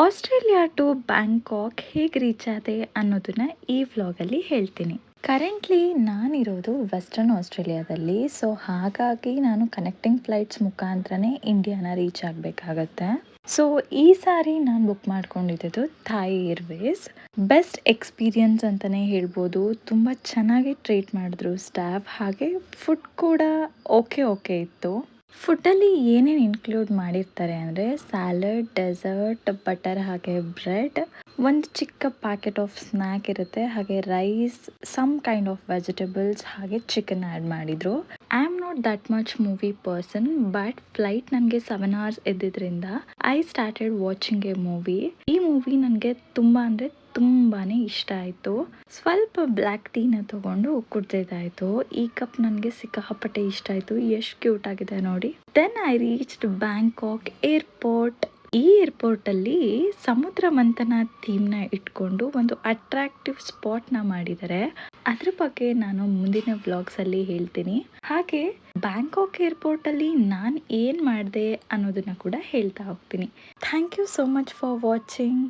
Australia to Bangkok ಹೇಗೆ reach ಆದೆ ಅನ್ನೋದನ್ನ ಈ ವ್ಲಾಗಲ್ಲಿ ಹೇಳ್ತೀನಿ. ಕರೆಂಟ್ಲಿ ನಾನಿರೋದು ವೆಸ್ಟರ್ನ್ ಆಸ್ಟ್ರೇಲಿಯಾದಲ್ಲಿ. ಸೊ ಹಾಗಾಗಿ ನಾನು ಕನೆಕ್ಟಿಂಗ್ ಫ್ಲೈಟ್ಸ್ ಮುಖಾಂತರನೇ ಇಂಡಿಯಾನ ರೀಚ್ ಆಗಬೇಕಾಗತ್ತೆ. ಸೊ ಈ ಸಾರಿ ನಾನು ಬುಕ್ ಮಾಡ್ಕೊಂಡಿದ್ದು ಥಾಯ್ ಏರ್ವೇಸ್. ಬೆಸ್ಟ್ ಎಕ್ಸ್ಪೀರಿಯನ್ಸ್ ಅಂತಾನೆ ಹೇಳ್ಬೋದು. ತುಂಬ ಚೆನ್ನಾಗಿ ಟ್ರೀಟ್ ಮಾಡಿದ್ರು ಸ್ಟಾಫ್. ಹಾಗೆ ಫುಡ್ ಕೂಡ ಓಕೆ ಇತ್ತು. ಫುಡ್ಡಲ್ಲಿ ಏನೇನು ಇನ್ಕ್ಲೂಡ್ ಮಾಡಿರ್ತಾರೆ ಅಂದರೆ ಸ್ಯಾಲಡ್, ಡೆಸರ್ಟ್, ಬಟರ್ ಹಾಗೆ ಬ್ರೆಡ್, ಒಂದು ಚಿಕ್ಕ ಪ್ಯಾಕೆಟ್ ಆಫ್ ಸ್ನ್ಯಾಕ್ ಇರುತ್ತೆ, ಹಾಗೆ rice, some kind of vegetables, ಹಾಗೆ ಚಿಕನ್ ಆ್ಯಡ್ ಮಾಡಿದ್ರು. I am not that much movie person, but flight ನನಗೆ 7 hours ಇದ್ದಿದ್ರಿಂದ I started watching a movie. ಈ ಮೂವಿ ನನಗೆ ತುಂಬ ಅಂದರೆ ತುಂಬಾನೇ ಇಷ್ಟ ಆಯಿತು. ಸ್ವಲ್ಪ ಬ್ಲ್ಯಾಕ್ ಟೀನ ತಗೊಂಡು ಕುಡ್ದಿದ್ದಾಯ್ತು. ಈ ಕಪ್ ನನಗೆ ಸಿಕ್ಕಾಪಟ್ಟೆ ಇಷ್ಟ ಆಯಿತು. ಎಷ್ಟು ಕ್ಯೂಟ್ ಆಗಿದೆ ನೋಡಿ. Then I reached Bangkok airport. ಈ ಏರ್ಪೋರ್ಟ್ ಅಲ್ಲಿ ಸಮುದ್ರ ಮಂಥನ ಥೀಮ್ನ ಇಟ್ಕೊಂಡು ಒಂದು ಅಟ್ರಾಕ್ಟಿವ್ ಸ್ಪಾಟ್ನ ಮಾಡಿದ್ದಾರೆ. ಅದ್ರ ಬಗ್ಗೆ ನಾನು ಮುಂದಿನ ವ್ಲಾಗ್ಸ್ ಅಲ್ಲಿ ಹೇಳ್ತೀನಿ. ಹಾಗೆ ಬ್ಯಾಂಕಾಕ್ ಏರ್ಪೋರ್ಟ್ ಅಲ್ಲಿ ನಾನು ಏನ್ ಮಾಡಿದೆ ಅನ್ನೋದನ್ನ ಕೂಡ ಹೇಳ್ತಾ ಹೋಗ್ತೀನಿ. Thank you so much for watching.